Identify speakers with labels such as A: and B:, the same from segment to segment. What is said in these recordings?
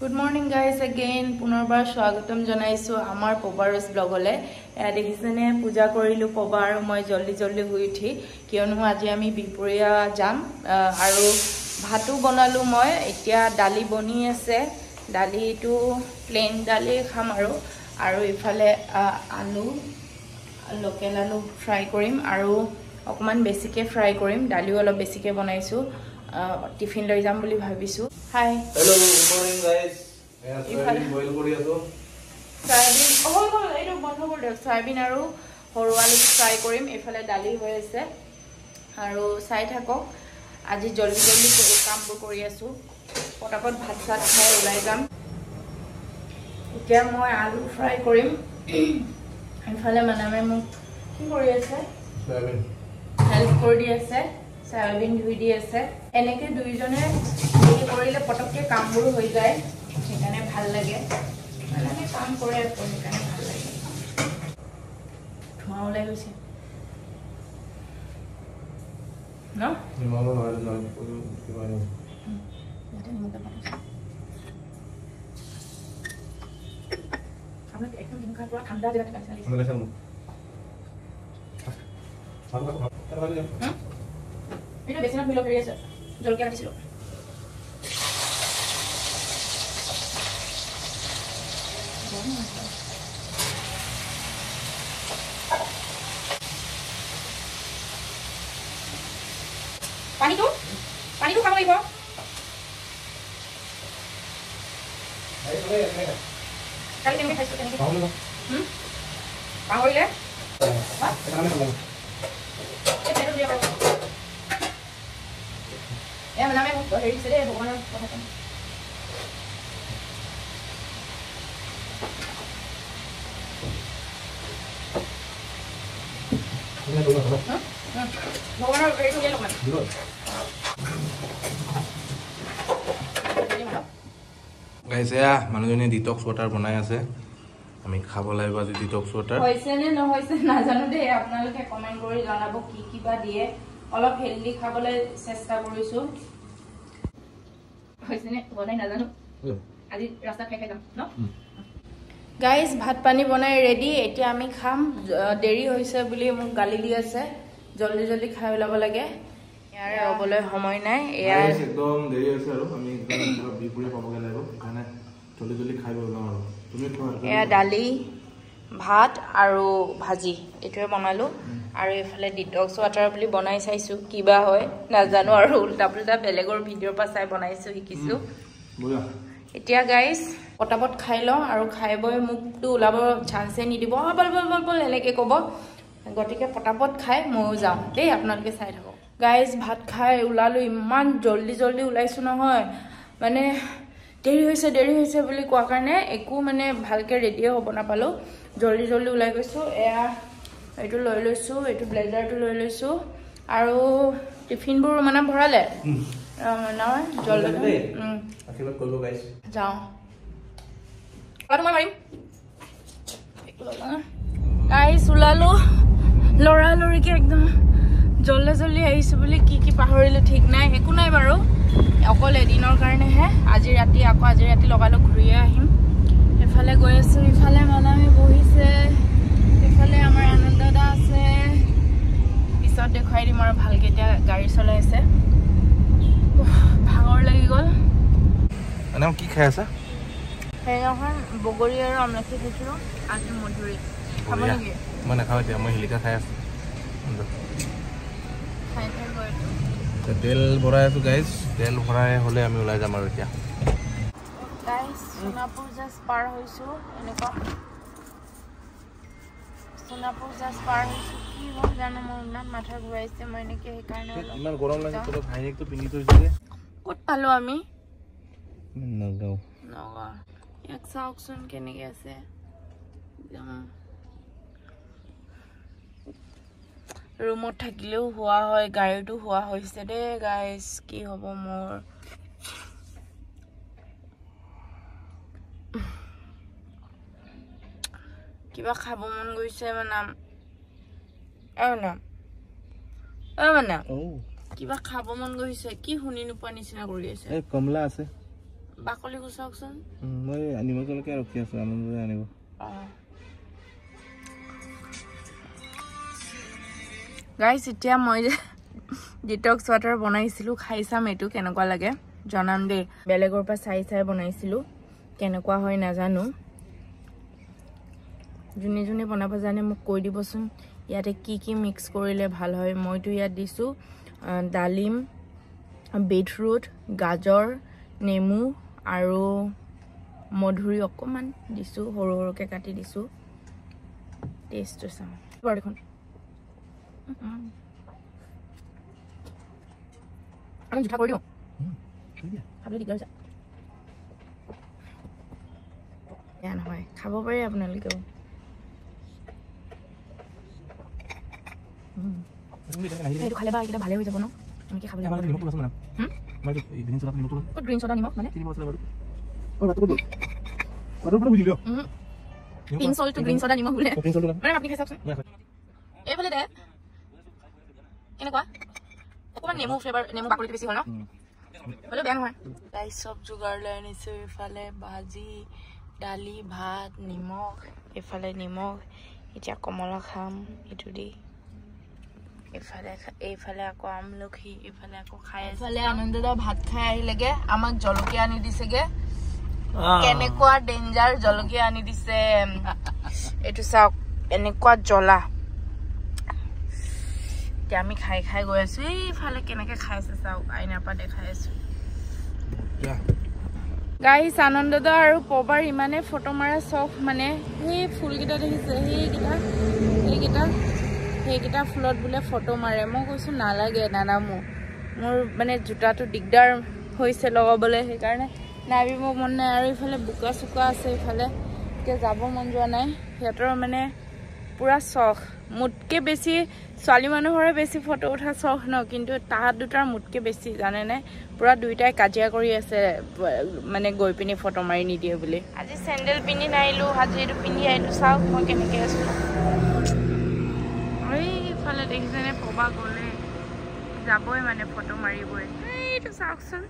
A: Good morning guys again পুনৰবাৰ স্বাগতম জনাইছো আমাৰ পবাৰস ব্লগলে দেখিছেনে পূজা কৰিলো পবাৰ মই জল্দি শুই উঠি কিয়নো আজি আমি বিপুৰীয়া যাম আৰু ভাতু বনালো মই এতিয়া দালি বনি আছে দালিটো প্লেন দালি খাম আৰু ইফালে আলু লোকেল আলু ফ্ৰাই কৰিম আৰু অকমান বেছিকে ফ্ৰাই কৰিম দালিও অলপ বেছিকে বনাইছো টিফিন লৈ যাম বুলি ভাবিছো Hi.
B: Hello, good morning guys. Soybean boil kori aso.
A: Soybean, eto bondho kor diok. Soybean aru horu alu fry korim. Efale dali hoye ase. Aru sai thakok. Aji joldi kaam bo kori aso. Potakot bhat sat khai ulai jam. Etia moi alu fry korim. Efale maname mu ki kori ase?
B: Soybean.
A: Help kori di ase. Soybean dhui di ase. Eneke duijone কৰিলে পটককে কামবোৰ হৈ যায় সেখানে ভাল লাগে মানে কাম কৰে সেখানে ভাল লাগে ধোঁৱা ওলাই গৈছে ন
B: নিমল হয় না কিবা নাই
A: এটা নিমল পাতা আমরা একদম দিন খাওয়া পুরো ঠান্ডা জায়গা থেকে আসছে
B: আমরা গেলাম
A: এটা বেশি না ফিল করে আছে জলকে রাখিছিল Pani tu kamu ibu? Kali tempe khas tu ni. Kamu ile? What? Itu dia apa? Ya mana me buat hari sedih bukan apa.
B: Guys, ya, মানুজনী ডিটক্স ওয়াটার বনাই আছে আমি খাব লাগিব আজি ডিটক্স ওয়াটার
A: হইছে নে নহইছে না জানো দে আপোনালোকে কমেন্ট কৰি জনাব কি কিবা দিয়ে অলপ হেলদি খাবলৈ চেষ্টা কৰিছো হইছে নে বনাই না জানো আজি ৰাস্তা খাই যাম ন গাইস ভাত পানী বনাই ৰেডি এতিয়া আমি খাম দেৰি হৈছে বুলি মোক গালি দি আছে জল্দি খাই ওলাব লাগে ইয়াৰে অবলৈ সময় নাই ইয়াৰ
B: একদম দেৰি হৈছে আৰু আমি একদম বিপুৰি পাবগে লাগিব এখানে জল্দি খাই ওলাম আৰু তুমি কোৱা
A: এয়া দালি ভাত আৰু ভাজি এটোৱে বনালো আৰু এফালে ডিটক্স ওয়াটাৰ বুলি বনাই চাইছো কিবা হয় নাজানো আৰু উল্টা পুল্টা বেলেগৰ ভিডিঅ'ৰ পৰা চাই বনাইছো শিকিছো
B: বুলা
A: এতিয়া গাইস পটাপট খাই ল আৰু খাইবই মুখটো ওলাব চান্সে নিদিব বল এনেকে কব গটিকে পটাপট খাই মই যাম দেই আপোনালোকে চাই থাকক গাইস ভাত খাই উলালো ইমান জল্দি উলাইছো নহয় মানে দেৰি হৈছে বুলি কোৱা কাৰণে একো মানে ভালকে ৰেডি হ'ব নাপালো জল্দি উলাই গৈছো এয়া এইটো লৈ লৈছো এইটো ব্লেজাৰটো লৈ লৈছো আৰু টিফিনবোৰ মানে ভৰালে না জল্দি
B: আশীৰ্বাদ কৰিব গাইস
A: যাও আৰু মই মাৰিম গাইস উলালো লৰালৰিকে একদম জল্দি আহিছো বুলি কি পাহৰিলে ঠিক নাই একো নাই বাৰু অকল এদিনৰ কাৰণে হে আজি ৰাতি লগালো ঘুৰিয়ে আহিম এফালে গৈ আছো ইফালে মানামে বহিছে এফালে আমাৰ আনন্দ দা আছে পিছত দেখাই দিম আৰু ভালকে এতিয়া গাড়ী চলাই আছে ভাগৰ লাগি গল
B: মানে কি খাই আছা
A: সেইখন বগৰী আৰু আমলখি খাইছিলো আজি মধুৰি খাব নেকি
B: মই নাখাওঁ এতিয়া মই হিলিকা খাই আছো তেল ভৰাই আছো গাইস তেল ভৰাই হলে আমি ওলাই যাম আৰু এতিয়া
A: গাইস সোনাপুৰ জাষ্ট পাৰ হৈছো এনেকুৱা সোনাপুৰ জাষ্ট পাৰ হৈছো কি হ'ল জানো মোৰ ইমান মাথা ঘূৰাইছে মই এনেকে সেইকাৰণে
B: ইমান গৰম লাগে তোৰ ভাইনেকটো পিন্ধি থৈছে যে
A: ক'ত পালো আমি
B: নগাঁও
A: এক চাওকচোন কেনেকে আছে ৰুমত থাকিলেও হোৱা হয় গাড়ীটো হোৱা হৈছে দে গাইস কি হ'ব মোৰ কিবা খাব মন গৈছে মানে কিবা খাব মন গৈছে কি শুনি নোপোৱা নিচিনা কৰি আছে
B: এই কমলা আছে
A: বাকলি গুচাওকচোন
B: মই নিমখ জলকীয়া ৰখি আছো আনন্দৰে আনিব
A: গাইছ এতিয়া মই যে ডিটক্স ৱাটাৰ বনাইছিলোঁ খাই চাম এইটো কেনেকুৱা লাগে জনাম দেই বেলেগৰ পৰা চাই চাই বনাইছিলোঁ কেনেকুৱা হয় নাজানো যোনে যোনে বনাব জানে মোক কৈ দিবচোন ইয়াতে কি কি মিক্স কৰিলে ভাল হয় মইতো ইয়াত দিছোঁ ডালিম বিটৰুট গাজৰ নেমু আৰু মধুৰি অকণমান দিছোঁ সৰু সৰুকৈ কাটি দিছোঁ টেষ্টটো চাম বাৰু দেখোন আমি জুঠা কৰি দিওঁ খাবলৈ দিগদাৰ হৈছে বেয়া নহয় খাব পাৰে আপোনালোকেও এইটো খালে বা এইকেইটা ভালে হৈ যাব ন এনেকৈ খাব লাগিব গ্ৰীণ ছ'ডা নিমখ মানে পিংক সল্ট গ্ৰীণ ছ'ডা নিমখ বোলে মানে আপুনি খাই চাওকচোন এইফালে দে কেনেকুৱা অকণমান নেমু ফ্লেভাৰ নেমু বাকলিটো বেছি হয় ন হ'লেও বেয়া নহয় তাই চব যোগাৰ লৈ আনিছোঁ এইফালে ভাজি দালি ভাত নিমখ নিমখ এতিয়া কমলা খাম এইটো দি এইফালে আকৌ আমলখি এইফালে আকৌ খাই এইফালে আনন্দদা ভাত খাই আহিলেগে আমাক জলকীয়া আনি দিছেগে কেনেকুৱা ডেঞ্জাৰ জলকীয়া আনি দিছে এইটো চাওক এনেকুৱা জ্বলা এতিয়া আমি খাই খাই গৈ আছো এইফালে কেনেকে খাইছে চাওক আইনাৰ পৰা দেখাই আছো গাইছ আনন্দদা আৰু পবাৰ ইমানে ফটো মাৰা চখ মানে সেই ফুলকেইটা দেখিছে সেইকেইটা ফুলত বোলে ফটো মাৰে মই কৈছো নালাগে নানামো মোৰ মানে জোতাটো দিগদাৰ হৈছে লগাবলৈ সেইকাৰণে নাবিব মন নাই আৰু ইফালে বোকা চোকা আছে ইফালে এতিয়া যাব মন যোৱা নাই সিহঁতৰ মানে পুৰা চখ মোতকে বেছি ছোৱালী মানুহৰে বেছি ফটো উঠা চখ ন কিন্তু তাহাঁত দুটাৰ মোতকে বেছি জানেনে পুৰা দুইটাই কাজিয়া কৰি আছে মানে গৈ পিনি ফটো মাৰি নিদিয়ে বুলি আজি চেণ্ডেল পিন্ধি নাহিলোঁ আজি এইটো পিন্ধি আহিলোঁ চাওক মই কেনেকৈ আছোঁ এইফালে দেখিছেনে পবা গ'লে যাবই মানে ফটো মাৰিবই এইটো চাওকচোন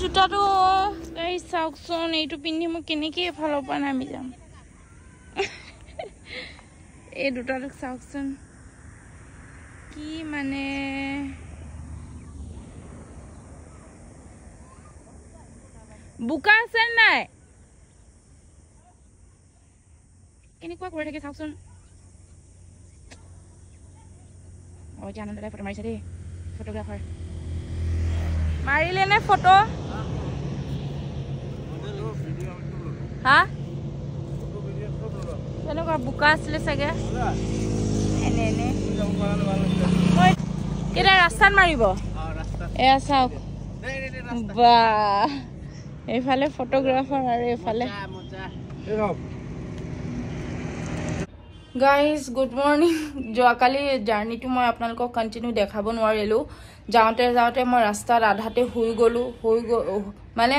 A: জোতাটো এই চাওকচোন এইটো পিন্ধি মই কেনেকৈ এফালৰ পৰা নামি যাম এই দুটাটোক চাওকচোন কি মানে বোকা আছে নাই কেনেকুৱা কৰি থাকে চাওকচোন এতিয়া আনন্দদাই ফটো মাৰিছে দেই ফটোগ্ৰাফাৰ মাৰিলে নে ফটো হা কেনেকুৱা বোকা আছিলে চাগে এনে কেইটা ৰাস্তাত মাৰিব এয়া চাওক বা এইফালে ফটোগ্ৰাফাৰ আৰু এইফালে গাইজ গুড মৰ্ণিং যোৱাকালি জাৰ্ণিটো মই আপোনালোকক কণ্টিনিউ দেখাব নোৱাৰিলোঁ যাওঁতে মই ৰাস্তাত আধাতে শুই গ'লোঁ মানে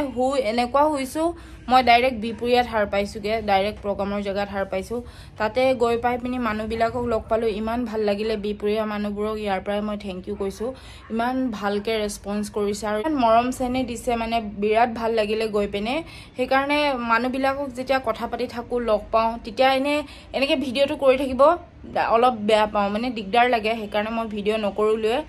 A: এনেকুৱা শুইছোঁ মই ডাইৰেক্ট বিপুৰীয়াত সাৰ পাইছোঁগৈ ডাইৰেক্ট প্ৰগ্ৰামৰ জেগাত সাৰ পাইছোঁ তাতে গৈ পাই পিনি মানুহবিলাকক লগ পালোঁ ইমান ভাল লাগিলে বিপুৰীয়া মানুহবোৰক ইয়াৰ পৰাই মই থেংক ইউ কৈছোঁ ইমান ভালকৈ ৰেছপন্স কৰিছে আৰু ইমান মৰম চেনেহ দিছে মানে বিৰাট ভাল লাগিলে গৈ পিনে সেইকাৰণে মানুহবিলাকক যেতিয়া কথা পাতি থাকোঁ লগ পাওঁ তেতিয়া এনেকৈ ভিডিঅ'টো কৰি থাকিব অলপ বেয়া পাওঁ মানে দিগদাৰ লাগে সেইকাৰণে মই ভিডিঅ' নকৰোঁলোৱে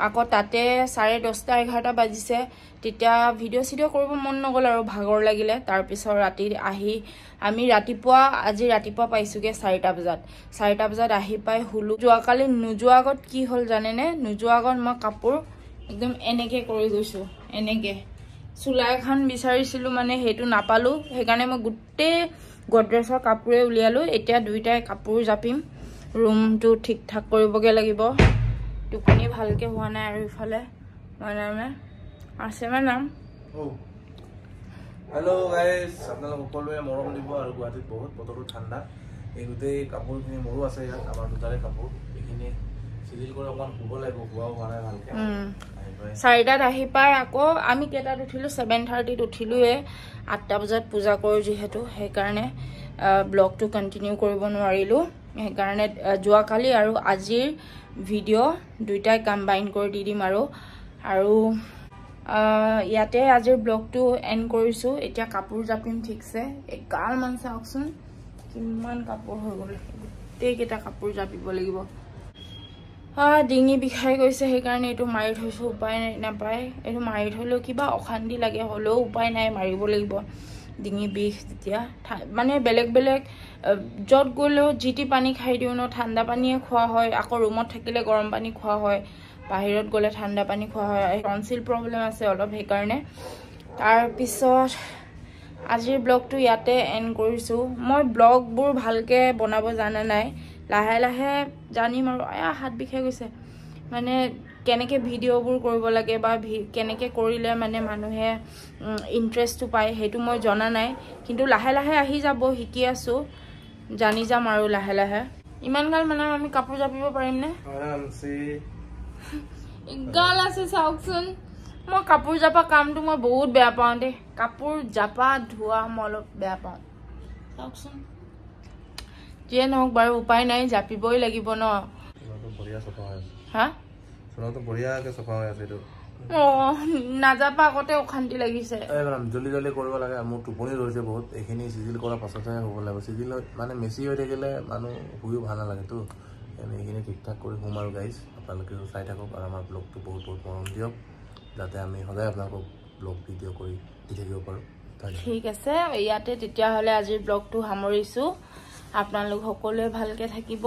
A: আকৌ তাতে 10:30-11 বাজিছে তেতিয়া ভিডিঅ' চিডিঅ' কৰিব মন নগ'ল আৰু ভাগৰ লাগিলে তাৰপিছত ৰাতি আহি আমি আজি ৰাতিপুৱা পাইছোঁগৈ 4টা বজাত 4টা বজাত আহি পাই শুলোঁ যোৱাকালি নোযোৱা আগত কি হ'ল জানেনে নোযোৱা আগত মই কাপোৰ একদম এনেকৈ কৰি গৈছোঁ এনেকৈ চোলা এখন বিচাৰিছিলোঁ মানে সেইটো নাপালোঁ সেইকাৰণে মই গোটেই গডৰেজৰ কাপোৰে উলিয়ালোঁ এতিয়া দুইটাই কাপোৰ জাপিম ৰুমটো ঠিক ঠাক কৰিবগৈ লাগিব টোপনি ভালকৈ হোৱা নাই আৰু ইফালে মই নামে আছে মানে নাম
B: হেল্ল' গাইজ আপোনালোক সকলোৱে মৰম দিব আৰু গুৱাহাটীত বহুত বতৰটো ঠাণ্ডা এই গোটেই কাপোৰখিনি মোৰো আছে ইয়াত আমাৰ দুটাৰে কাপোৰ এইখিনি চিজিল কৰি অকণমান শুব লাগিব শুৱাও হোৱা নাই ভালকৈ
A: 4টাত আহি পাই আকৌ আমি কেইটাত উঠিলোঁ 7:30 উঠিলোঁৱে 8টা বজাত পূজা কৰোঁ যিহেতু সেইকাৰণে ব্লগটো কণ্টিনিউ কৰিব নোৱাৰিলোঁ সেইকাৰণে যোৱাকালি আৰু আজিৰ ভিডিঅ' দুইটাই কম্বাইন কৰি দি দিম আৰু ইয়াতে আজিৰ ব্লগটো এণ্ড কৰিছোঁ এতিয়া কাপোৰ জাপিম ঠিকছে এগাল মান চাওকচোন কিমান কাপোৰ হৈ গ'ল গোটেইকেইটা কাপোৰ জাপিব লাগিব ডিঙি বিষাই গৈছে সেইকাৰণে এইটো মাৰি থৈছোঁ উপায় নাপায় এইটো মাৰি থ'লেও কিবা অশান্তি লাগে হ'লেও উপায় নাই মাৰিব লাগিব ডিঙি বিষ তেতিয়া মানে বেলেগ বেলেগ য'ত গ'লেও জিটি পানী খাই দিওঁ ন ঠাণ্ডা পানীয়ে খোৱা হয় আকৌ ৰুমত থাকিলে গৰম পানী খোৱা হয় বাহিৰত গ'লে ঠাণ্ডা পানী খোৱা হয় টনচিল প্ৰব্লেম আছে অলপ সেইকাৰণে তাৰপিছত আজিৰ ব্লগটো ইয়াতে এণ্ড কৰিছোঁ মই ব্লগবোৰ ভালকৈ বনাব জানা নাই লাহে লাহে জানিম আৰু হাত বিষাই গৈছে মানে কেনেকৈ ভিডিঅ'বোৰ কৰিব লাগে বা কেনেকৈ কৰিলে মানে মানুহে ইণ্টাৰেষ্টটো পায় সেইটো মই জনা নাই কিন্তু লাহে লাহে আহি যাব শিকি আছোঁ জানি যাম আৰু লাহে লাহে ইমান গাল মানে আমি কাপোৰ জাপিব পাৰিমনে গাল আছে চাওকচোন মই কাপোৰ জাপা কামটো মই বহুত বেয়া পাওঁ দেই কাপোৰ জাপা ধোৱা মই অলপ বেয়া পাওঁ চাওকচোন যিয়ে নহওক বাৰু উপায় নাই জাপিবই লাগিব ন হা নাজাপা আগতে অশান্তি লাগিছে
B: জলদি জলদি কৰিব লাগে মোৰ টোপনি ধৰিছে বহুত এইখিনি চিজিল কৰাৰ পাছতহে হ'ব লাগিব চিজিল মানে মেচি হৈ থাকিলে মানুহ শুইও ভাল নালাগেতো এইখিনি ঠিক ঠাক কৰি শুম আৰু গাইজ আপোনালোকেও চাই থাকক আৰু আমাৰ ব্লগটো বহুত বহুত মৰম দিয়ক যাতে আমি সদায় আপোনালোকক ব্লগ ভিডিঅ' কৰি দি থাকিব পাৰোঁ
A: ঠিক আছে ইয়াতে তেতিয়াহ'লে আজিৰ ব্লগটো সামৰিছোঁ আপোনালোক সকলোৱে ভালকৈ থাকিব